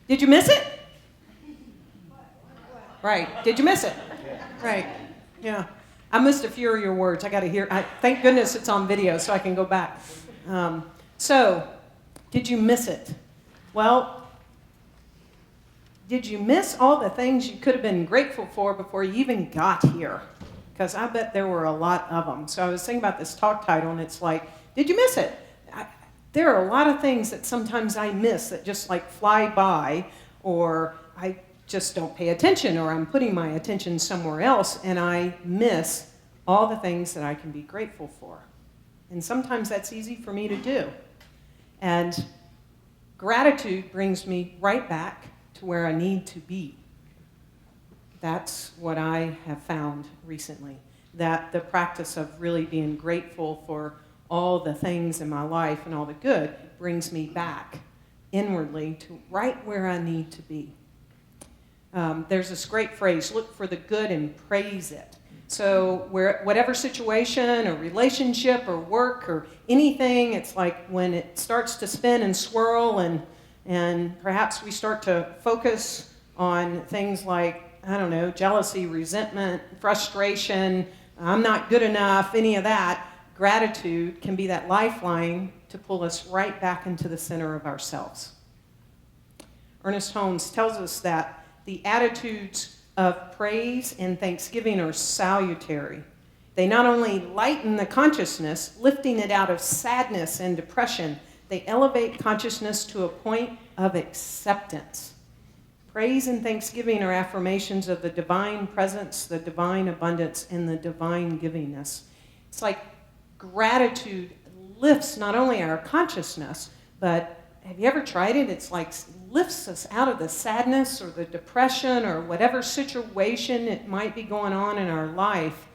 Did you miss it? Right. Did you miss it? Right. Yeah. I missed a few of your words. I got to hear. Thank goodness it's on video so I can go back. So, did you miss it? Well, did you miss all the things you could have been grateful for before you even got here? Because I bet there were a lot of them. So I was thinking about this talk title, and it's like, did you miss it? There are a lot of things that sometimes I miss that just like fly by, or I just don't pay attention, or I'm putting my attention somewhere else, and I miss all the things that I can be grateful for. And sometimes that's easy for me to do. And gratitude brings me right back to where I need to be. That's what I have found recently, that the practice of really being grateful for all the things in my life and all the good brings me back inwardly to right where I need to be. There's this great phrase, look for the good and praise it. So whatever situation or relationship or work or anything, it's like when it starts to spin and swirl and perhaps we start to focus on things like, I don't know, jealousy, resentment, frustration, I'm not good enough, any of that, gratitude can be that lifeline to pull us right back into the center of ourselves. Ernest Holmes tells us that the attitudes of praise and thanksgiving are salutary. They not only lighten the consciousness, lifting it out of sadness and depression, they elevate consciousness to a point of acceptance. Praise and thanksgiving are affirmations of the divine presence, the divine abundance, and the divine givingness. It's like gratitude lifts not only our consciousness, but have you ever tried it? It's like lifts us out of the sadness or the depression or whatever situation it might be going on in our life,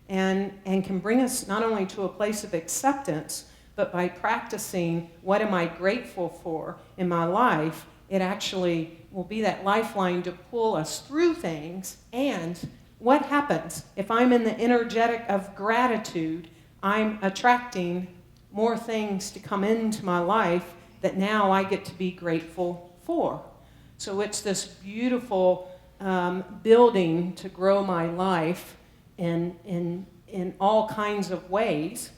and can bring us not only to a place of acceptance, but by practicing what am I grateful for in my life, it actually will be that lifeline to pull us through things. And what happens? If I'm in the energetic of gratitude, I'm attracting more things to come into my life that now I get to be grateful for. So it's this beautiful building to grow my life in all kinds of ways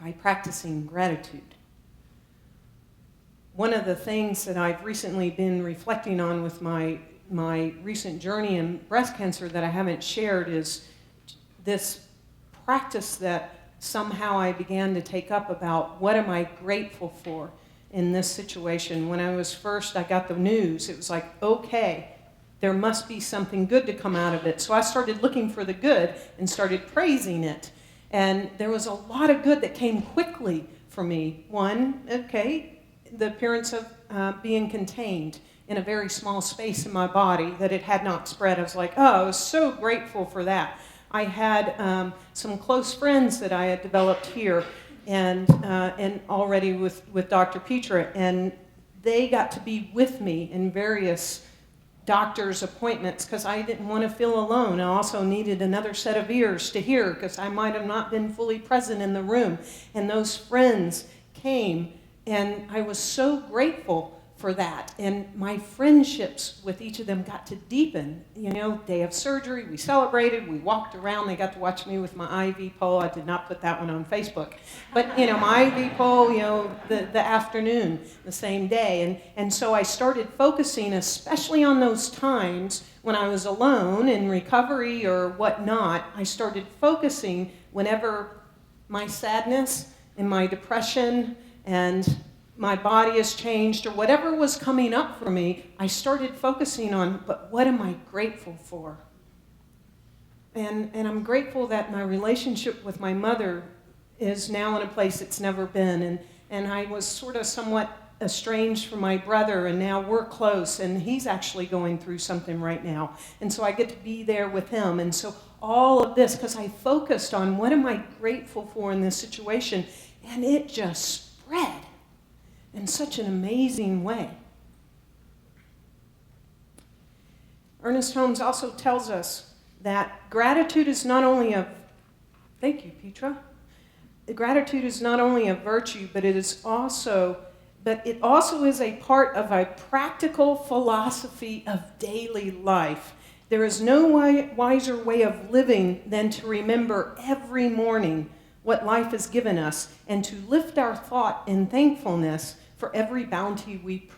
by practicing gratitude. One of the things that I've recently been reflecting on with my recent journey in breast cancer that I haven't shared is this practice that somehow I began to take up about what am I grateful for in this situation. When I got the news, it was like, okay, there must be something good to come out of it. So I started looking for the good and started praising it. And there was a lot of good that came quickly for me. One, okay, the appearance of being contained in a very small space in my body, that it had not spread. I was like, oh, I was so grateful for that. I had some close friends that I had developed here and already with Dr. Petra, and they got to be with me in various doctor's appointments because I didn't want to feel alone. I also needed another set of ears to hear because I might have not been fully present in the room. And those friends came, and I was so grateful for that. And my friendships with each of them got to deepen. You know, day of surgery, we celebrated, we walked around, they got to watch me with my IV pole. I did not put that one on Facebook. But, you know, my IV pole, you know, the afternoon, the same day. And so I started focusing, especially on those times when I was alone in recovery or whatnot. I started focusing whenever my sadness and my depression and my body has changed, or whatever was coming up for me, I started focusing on, but what am I grateful for? And I'm grateful that my relationship with my mother is now in a place it's never been. And I was sort of somewhat estranged from my brother, and now we're close, and he's actually going through something right now. And so I get to be there with him. And so all of this, because I focused on what am I grateful for in this situation, and it just spread in such an amazing way. Ernest Holmes also tells us that gratitude is not only a, thank you, Petra. Gratitude is not only a virtue, but it is also but it also is a part of a practical philosophy of daily life. There is no wiser way of living than to remember every morning what life has given us and to lift our thought in thankfulness for every bounty we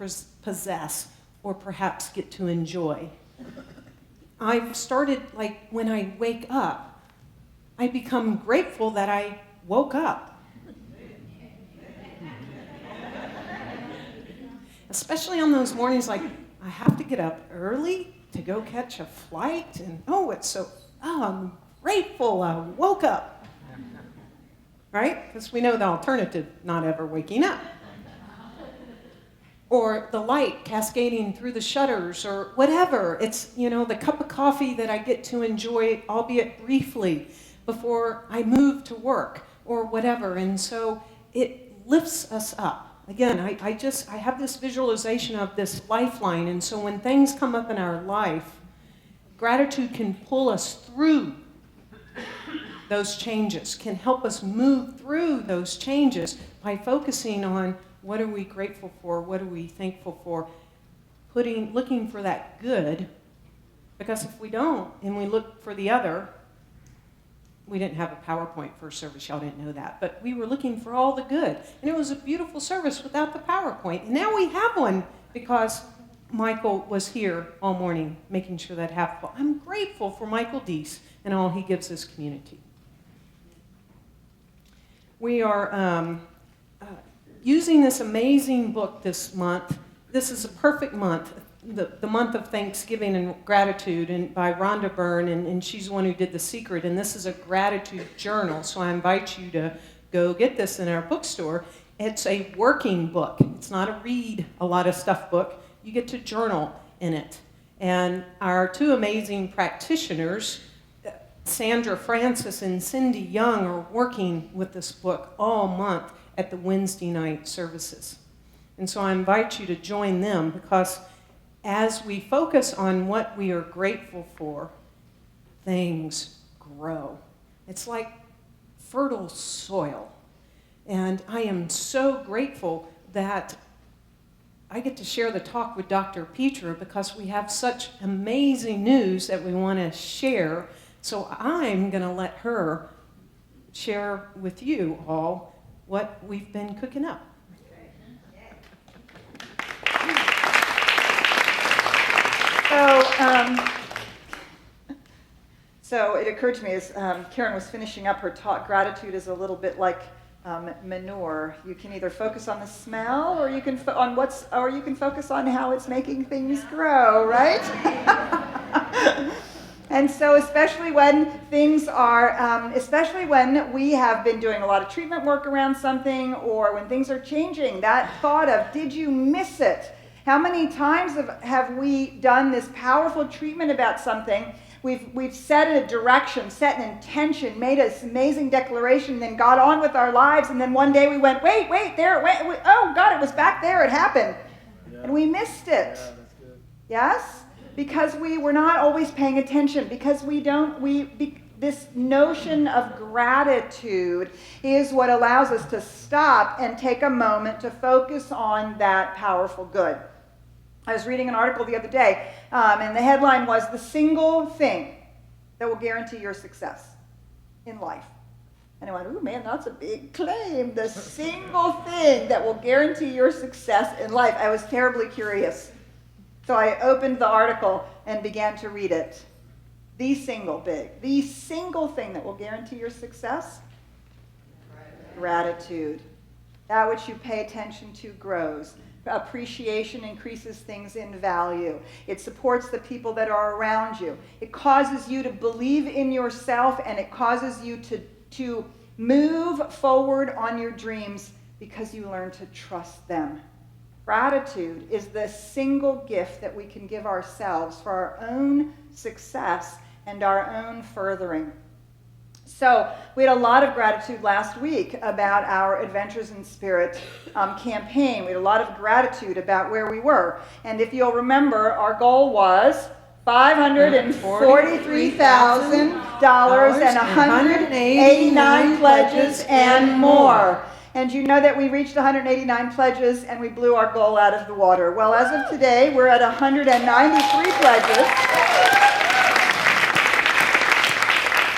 possess or perhaps get to enjoy. I've started, like, when I wake up, I become grateful that I woke up. Especially on those mornings, like, I have to get up early to go catch a flight, and I'm grateful I woke up. Right? Because we know the alternative, not ever waking up. Or the light cascading through the shutters, or whatever. It's, the cup of coffee that I get to enjoy, albeit briefly, before I move to work, or whatever. And so it lifts us up. Again, I have this visualization of this lifeline, and so when things come up in our life, gratitude can pull us through those changes, can help us move through those changes by focusing on what are we grateful for, what are we thankful for, looking for that good, because if we don't and we look for the other, we didn't have a PowerPoint first service, y'all didn't know that, but we were looking for all the good. And it was a beautiful service without the PowerPoint. And now we have one because Michael was here all morning making sure that happened. I'm grateful for Michael Deese and all he gives this community. We are using this amazing book this month. This is a perfect month. The month of Thanksgiving and Gratitude, and by Rhonda Byrne, and she's the one who did The Secret, and this is a gratitude journal, so I invite you to go get this in our bookstore. It's a working book. It's not a read a lot of stuff book. You get to journal in it. And our two amazing practitioners, Sandra Francis and Cindy Young, are working with this book all month at the Wednesday night services. And so I invite you to join them, because as we focus on what we are grateful for, things grow. It's like fertile soil. And I am so grateful that I get to share the talk with Dr. Petra, because we have such amazing news that we want to share. So I'm going to let her share with you all what we've been cooking up. So it occurred to me as Karen was finishing up her talk, gratitude is a little bit like manure. You can either focus on the smell, or you can focus on how it's making things grow, right? And so especially when things are, especially when we have been doing a lot of treatment work around something, or when things are changing, that thought of, did you miss it? How many times have we done this powerful treatment about something? We've set a direction, set an intention, made this amazing declaration, then got on with our lives, and then one day we went, wait, there it went. Oh, God, it was back there, it happened. Yeah. And we missed it. Yeah, that's good. Yes? Because we were not always paying attention, because this notion of gratitude is what allows us to stop and take a moment to focus on that powerful good. I was reading an article the other day, and the headline was, "The single thing that will guarantee your success in life." And I went, ooh, man, that's a big claim. The single thing that will guarantee your success in life. I was terribly curious. So I opened the article and began to read it. The single thing that will guarantee your success? Gratitude. That which you pay attention to grows. Appreciation increases things in value. It supports the people that are around you. It causes you to believe in yourself, and it causes you to move forward on your dreams because you learn to trust them. Gratitude is the single gift that we can give ourselves for our own success and our own furthering. So we had a lot of gratitude last week about our Adventures in Spirit campaign. We had a lot of gratitude about where we were. And if you'll remember, our goal was $543,000 and 189 pledges and more. And you know that we reached 189 pledges and we blew our goal out of the water. Well, as of today, we're at 193 pledges.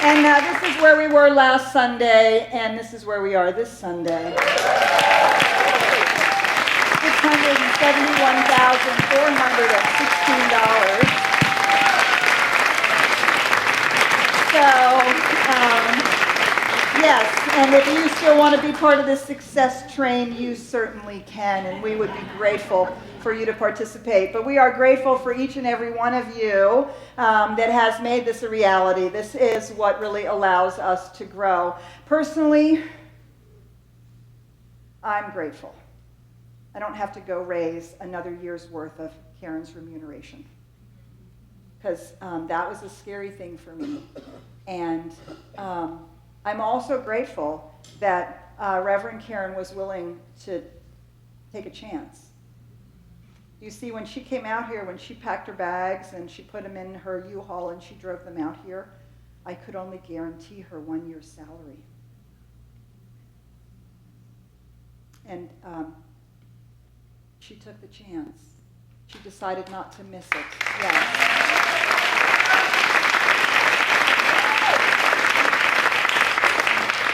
And this is where we were last Sunday, and this is where we are this Sunday. $671,416. So, yes, and if you still want to be part of this success train, you certainly can, and we would be grateful for you to participate. But we are grateful for each and every one of you that has made this a reality. This is what really allows us to grow. Personally, I'm grateful. I don't have to go raise another year's worth of Karen's remuneration, because that was a scary thing for me. And I'm also grateful that Reverend Karen was willing to take a chance. You see, when she came out here, when she packed her bags and she put them in her U-Haul and she drove them out here, I could only guarantee her 1 year's salary. And she took the chance. She decided not to miss it. Yes.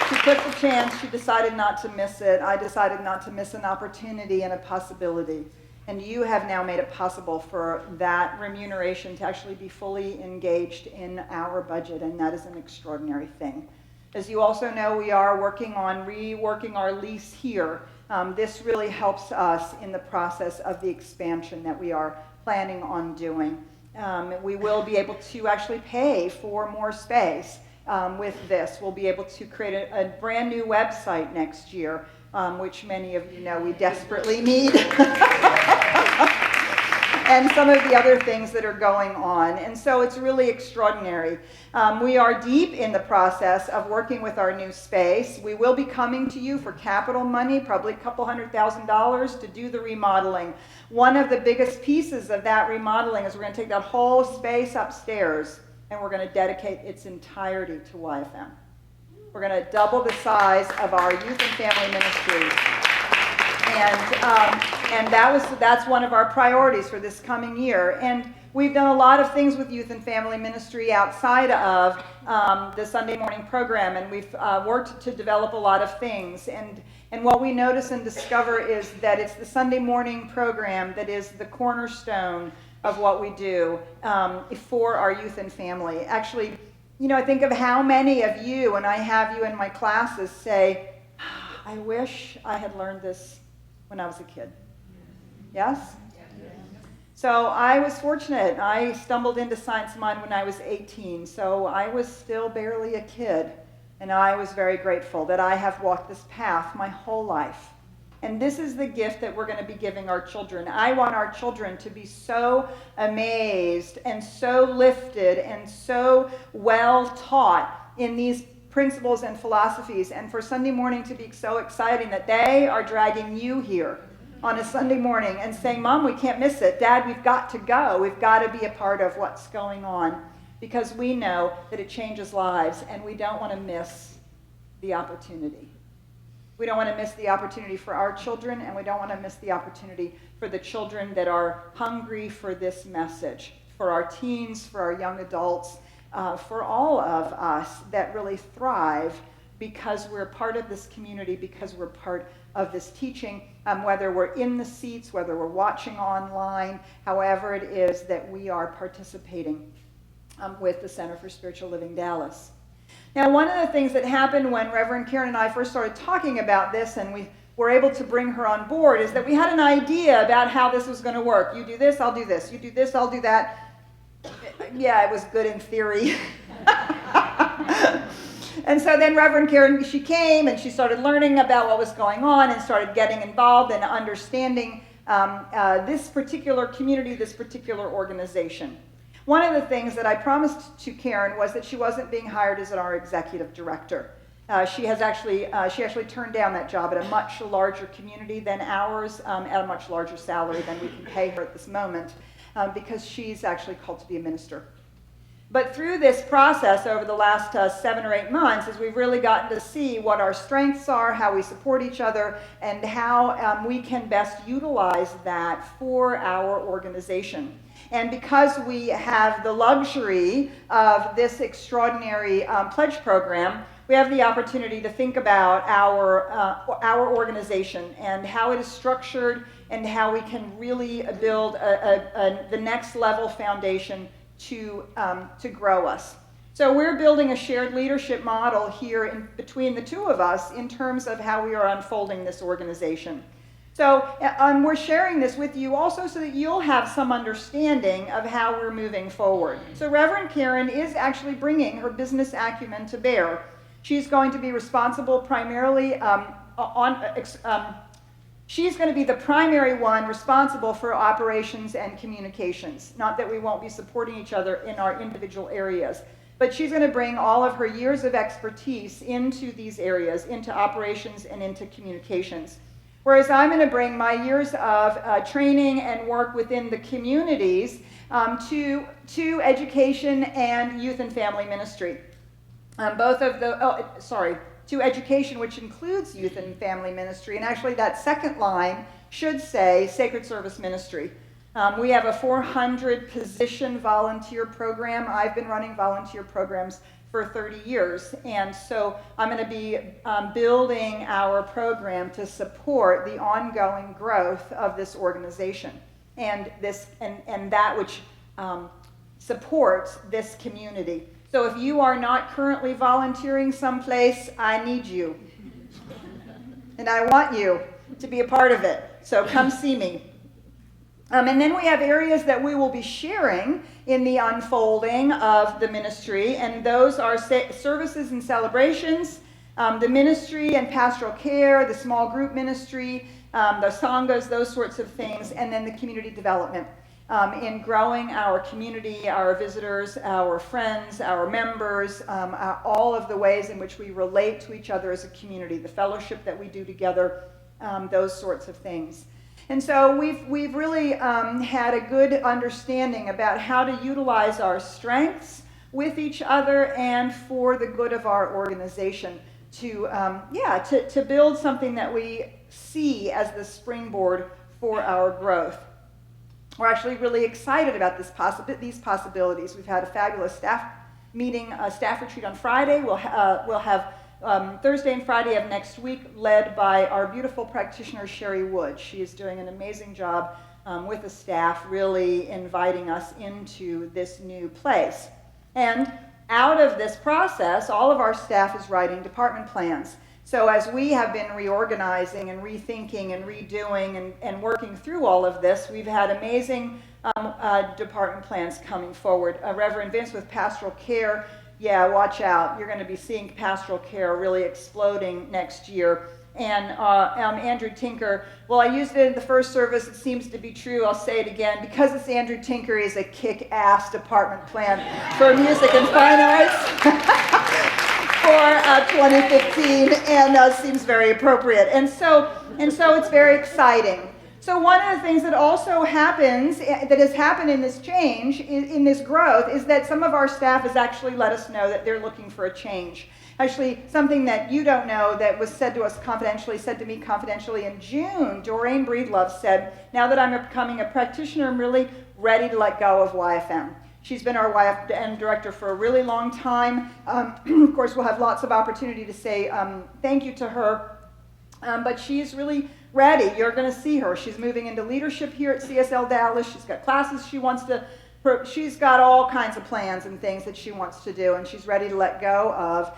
She took the chance. She decided not to miss it. I decided not to miss an opportunity and a possibility. And you have now made it possible for that remuneration to actually be fully engaged in our budget, and that is an extraordinary thing. As you also know, we are working on reworking our lease here. This really helps us in the process of the expansion that we are planning on doing. We will be able to actually pay for more space with this. We'll be able to create a brand new website next year, which many of you know we desperately need. And some of the other things that are going on. And so it's really extraordinary. We are deep in the process of working with our new space. We will be coming to you for capital money, probably a couple $100,000 to do the remodeling. One of the biggest pieces of that remodeling is we're going to take that whole space upstairs and we're going to dedicate its entirety to YFM. We're going to double the size of our youth and family ministry. And that's one of our priorities for this coming year. And we've done a lot of things with youth and family ministry outside of the Sunday morning program, and we've worked to develop a lot of things. And what we notice and discover is that it's the Sunday morning program that is the cornerstone of what we do for our youth and family. Actually, you know, I think of how many of you, and I have you in my classes, say, I wish I had learned this when I was a kid. Yes? So I was fortunate. I stumbled into Science Mind when I was 18, so I was still barely a kid. And I was very grateful that I have walked this path my whole life. And this is the gift that we're going to be giving our children. I want our children to be so amazed and so lifted and so well taught in these principles and philosophies, and for Sunday morning to be so exciting that they are dragging you here on a Sunday morning and saying, Mom, we can't miss it. Dad, we've got to go. We've got to be a part of what's going on, because we know that it changes lives and we don't want to miss the opportunity. We don't want to miss the opportunity for our children, and we don't want to miss the opportunity for the children that are hungry for this message, for our teens, for our young adults, for all of us that really thrive because we're part of this community, because we're part of this teaching, whether we're in the seats, whether we're watching online, however it is that we are participating with the Center for Spiritual Living Dallas. Now, one of the things that happened when Reverend Karen and I first started talking about this, and we were able to bring her on board, is that we had an idea about how this was going to work. You do this, I'll do this. You do this, I'll do that. Yeah, it was good in theory. And so then Reverend Karen, she came and she started learning about what was going on and started getting involved and understanding this particular community, this particular organization. One of the things that I promised to Karen was that she wasn't being hired as our executive director. She actually turned down that job at a much larger community than ours, at a much larger salary than we can pay her at this moment, because she's actually called to be a minister. But through this process over the last 7 or 8 months, as we've really gotten to see what our strengths are, how we support each other, and how we can best utilize that for our organization. And because we have the luxury of this extraordinary pledge program, we have the opportunity to think about our organization and how it is structured and how we can really build the next level foundation to grow us. So we're building a shared leadership model here between the two of us in terms of how we are unfolding this organization. So we're sharing this with you also so that you'll have some understanding of how we're moving forward. So Reverend Karen is actually bringing her business acumen to bear. She's going to be responsible primarily she's going to be the primary one responsible for operations and communications. Not that we won't be supporting each other in our individual areas, but she's going to bring all of her years of expertise into these areas, into operations and into communications. Whereas I'm going to bring my years of training and work within the communities to education and youth and family ministry. To education, which includes youth and family ministry. And actually that second line should say Sacred Service Ministry. We have a 400 position volunteer program. I've been running volunteer programs for 30 years. And so I'm going to be building our program to support the ongoing growth of this organization and that which supports this community. So if you are not currently volunteering someplace, I need you. And I want you to be a part of it. So come see me. And then we have areas that we will be sharing in the unfolding of the ministry. And those are services and celebrations, the ministry and pastoral care, the small group ministry, the sanghas, those sorts of things, and then the community development. In growing our community, our visitors, our friends, our members, all of the ways in which we relate to each other as a community, the fellowship that we do together, those sorts of things. And so we've really had a good understanding about how to utilize our strengths with each other and for the good of our organization to build something that we see as the springboard for our growth. We're actually really excited about these possibilities. We've had a fabulous staff meeting, staff retreat on Friday. We'll have Thursday and Friday of next week, led by our beautiful practitioner, Sherry Wood. She is doing an amazing job with the staff, really inviting us into this new place. And out of this process, all of our staff is writing department plans. So as we have been reorganizing and rethinking and redoing and working through all of this, we've had amazing department plans coming forward. Reverend Vince with pastoral care, yeah, watch out. You're going to be seeing pastoral care really exploding next year. And Andrew Tinker, well, I used it in the first service. It seems to be true. I'll say it again. Because it's Andrew Tinker, is a kick-ass department plan for music and fine arts. For 2015, and seems very appropriate. And so it's very exciting. So one of the things that also happens, that has happened in this change, in this growth, is that some of our staff has actually let us know that they're looking for a change. Actually, something that you don't know that was said to me confidentially in June, Doreen Breedlove said, now that I'm becoming a practitioner, I'm really ready to let go of YFM. She's been our YFM director for a really long time. Of course, we'll have lots of opportunity to say thank you to her. But she's really ready. You're going to see her. She's moving into leadership here at CSLDallas. She's got classes she wants to. She's got all kinds of plans and things that she wants to do, and she's ready to let go of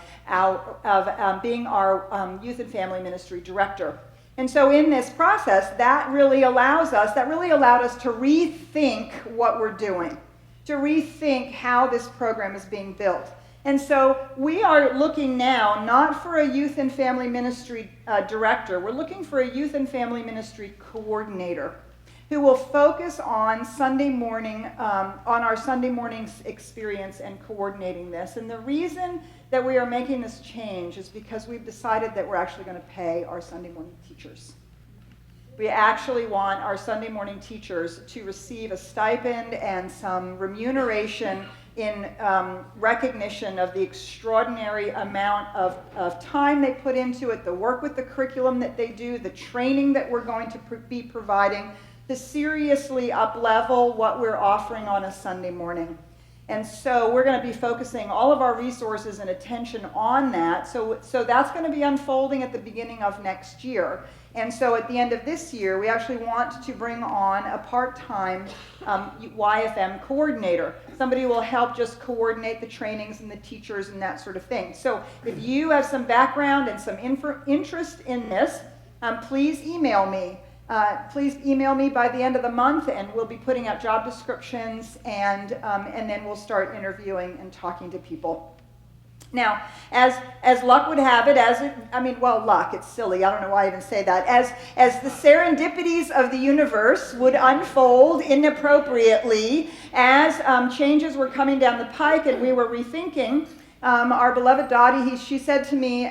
being our youth and family ministry director. And so in this process, that really allowed us to rethink what we're doing, to rethink how this program is being built. And so we are looking now not for a youth and family ministry director, we're looking for a youth and family ministry coordinator who will focus on Sunday morning, on our Sunday morning experience and coordinating this. And the reason that we are making this change is because we've decided that we're actually going to pay our Sunday morning teachers. We actually want our Sunday morning teachers to receive a stipend and some remuneration in recognition of the extraordinary amount of time they put into it, the work with the curriculum that they do, the training that we're going to be providing, to seriously up-level what we're offering on a Sunday morning. And so we're going to be focusing all of our resources and attention on that. So that's going to be unfolding at the beginning of next year. And so at the end of this year, we actually want to bring on a part-time YFM coordinator. Somebody who will help just coordinate the trainings and the teachers and that sort of thing. So if you have some background and some interest in this, please email me. Please email me by the end of the month, and we'll be putting out job descriptions, and then we'll start interviewing and talking to people. Now, as luck would have it, luck, it's silly, I don't know why I even say that, as the serendipities of the universe would unfold inappropriately, as changes were coming down the pike and we were rethinking, our beloved Dottie, she said to me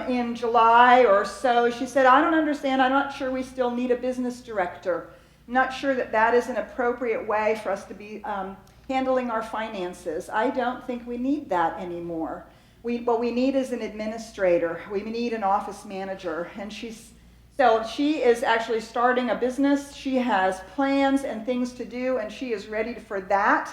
in July or so, she said, I don't understand, I'm not sure we still need a business director. I'm not sure that is an appropriate way for us to be handling our finances. I don't think we need that anymore. What we need is an administrator. We need an office manager. And she is actually starting a business. She has plans and things to do, and she is ready for that,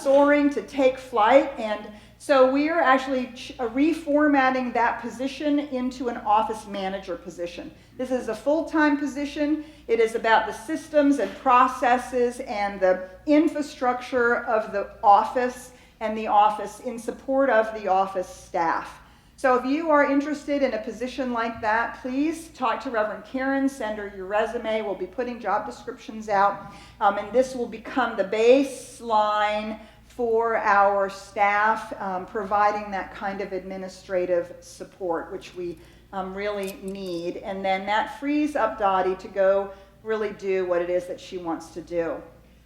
soaring to take flight. And so we are actually reformatting that position into an office manager position. This is a full-time position. It is about the systems and processes and the infrastructure of the office and the office in support of the office staff. So if you are interested in a position like that, please talk to Reverend Karen, send her your resume. We'll be putting job descriptions out, and this will become the baseline for our staff, providing that kind of administrative support, which we really need. And then that frees up Dottie to go really do what it is that she wants to do.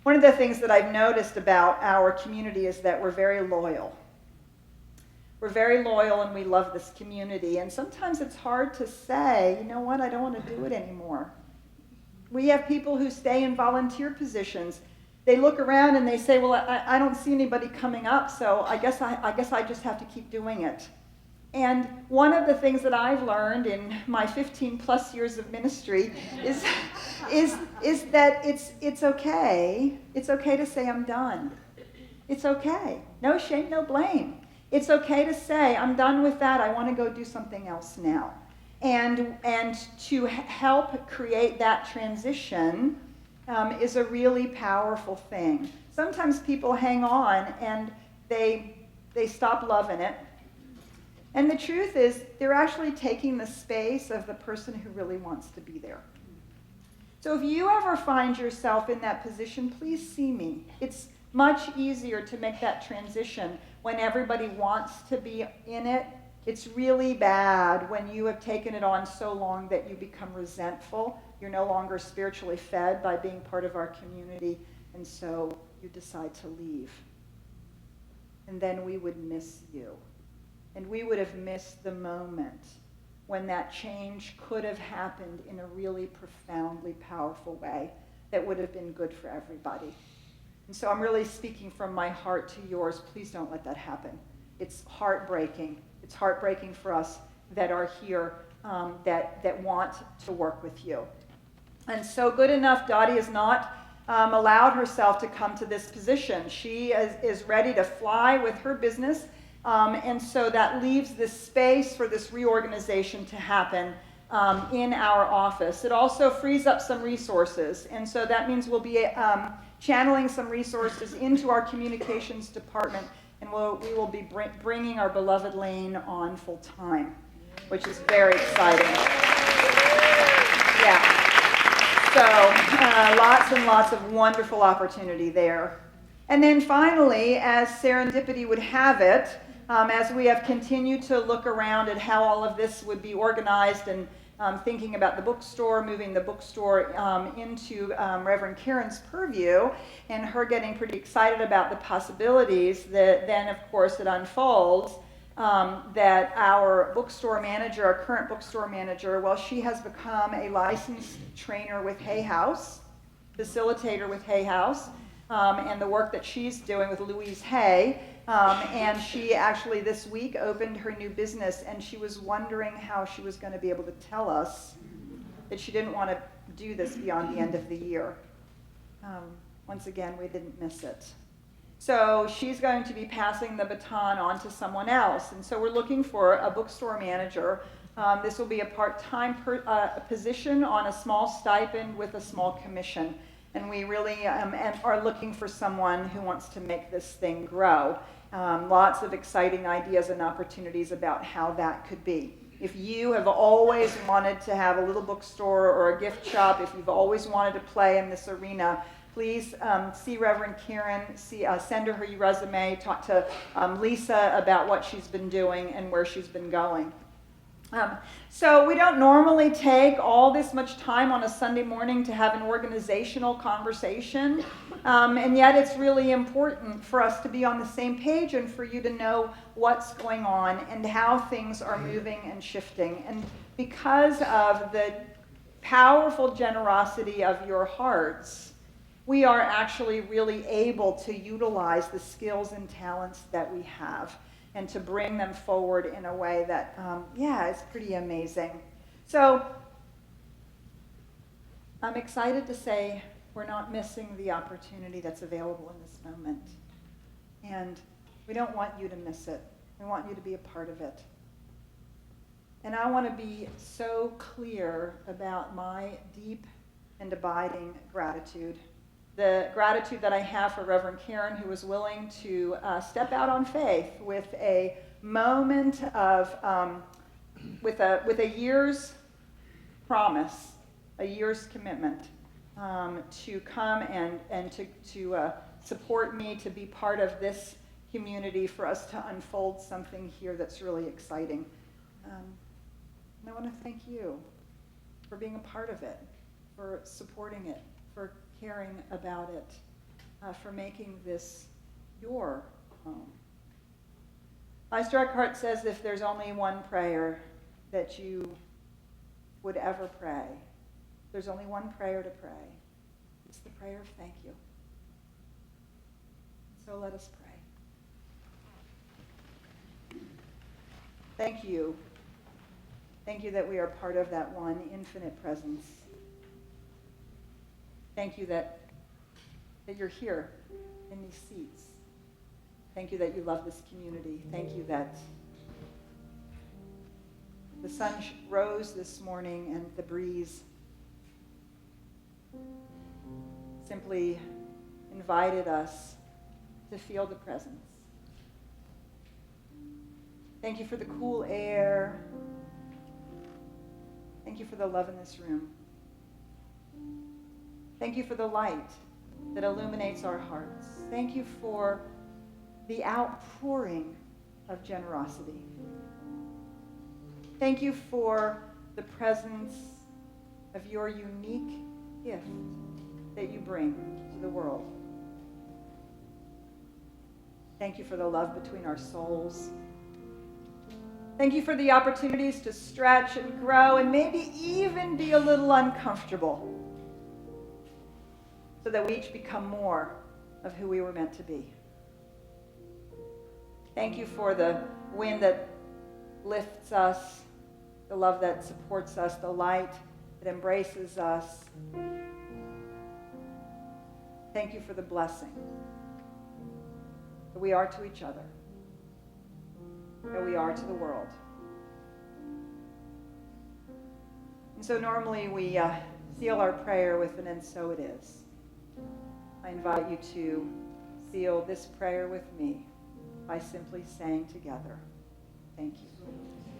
One of the things that I've noticed about our community is that we're very loyal. We're very loyal and we love this community. And sometimes it's hard to say, you know what, I don't want to do it anymore. We have people who stay in volunteer positions. They look around and they say, well, I don't see anybody coming up, so I guess I just have to keep doing it. And one of the things that I've learned in my 15 plus years of ministry is that it's okay. It's okay to say I'm done. It's okay. No shame, no blame. It's okay to say I'm done with that. I want to go do something else now. And to help create that transition is a really powerful thing. Sometimes people hang on and they stop loving it. And the truth is, they're actually taking the space of the person who really wants to be there. So if you ever find yourself in that position, please see me. It's much easier to make that transition when everybody wants to be in it. It's really bad when you have taken it on so long that you become resentful. You're no longer spiritually fed by being part of our community, and so you decide to leave. And then we would miss you. And we would have missed the moment when that change could have happened in a really profoundly powerful way that would have been good for everybody. And so I'm really speaking from my heart to yours. Please don't let that happen. It's heartbreaking. It's heartbreaking for us that are here, that want to work with you. And so good enough, Dottie has not allowed herself to come to this position. She is ready to fly with her business. And so that leaves this space for this reorganization to happen in our office. It also frees up some resources. And so that means we'll be channeling some resources into our communications department, and we will be bringing our beloved Lane on full time, which is very exciting. Yeah. So lots and lots of wonderful opportunity there. And then finally, as serendipity would have it, as we have continued to look around at how all of this would be organized and thinking about the bookstore, moving the bookstore into Reverend Karen's purview, and her getting pretty excited about the possibilities, that then, of course, it unfolds that our bookstore manager, our current bookstore manager, well, she has become a licensed trainer with Hay House, facilitator with Hay House. and the work that she's doing with Louise Hay. And she actually this week opened her new business, and she was wondering how she was going to be able to tell us that she didn't want to do this beyond the end of the year. Once again, we didn't miss it. So she's going to be passing the baton on to someone else. And so we're looking for a bookstore manager. This will be a part-time position on a small stipend with a small commission. And we really are looking for someone who wants to make this thing grow. Lots of exciting ideas and opportunities about how that could be. If you have always wanted to have a little bookstore or a gift shop, if you've always wanted to play in this arena, please see Reverend Karen, send her your resume, talk to Lisa about what she's been doing and where she's been going. So we don't normally take all this much time on a Sunday morning to have an organizational conversation, and yet it's really important for us to be on the same page and for you to know what's going on and how things are moving and shifting. And because of the powerful generosity of your hearts, we are actually really able to utilize the skills and talents that we have and to bring them forward in a way that, is pretty amazing. So I'm excited to say we're not missing the opportunity that's available in this moment. And we don't want you to miss it. We want you to be a part of it. And I want to be so clear about my deep and abiding gratitude. The gratitude that I have for Reverend Karen, who was willing to step out on faith with a moment of, with a year's promise, a year's commitment to come and to support me, to be part of this community, for us to unfold something here that's really exciting. And I want to thank you for being a part of it, for supporting it, for caring about it, for making this your home. Meister Eckhart says if there's only one prayer that you would ever pray, there's only one prayer to pray. It's the prayer of thank you. So let us pray. Thank you. Thank you that we are part of that one infinite presence. Thank you that you're here in these seats. Thank you that you love this community. Thank you that the sun rose this morning and the breeze simply invited us to feel the presence. Thank you for the cool air. Thank you for the love in this room. Thank you for the light that illuminates our hearts. Thank you for the outpouring of generosity. Thank you for the presence of your unique gift that you bring to the world. Thank you for the love between our souls. Thank you for the opportunities to stretch and grow and maybe even be a little uncomfortable, so that we each become more of who we were meant to be. Thank you for the wind that lifts us, the love that supports us, the light that embraces us. Thank you for the blessing that we are to each other, that we are to the world. And so normally we seal our prayer with an "and so it is." I invite you to seal this prayer with me by simply saying together, thank you.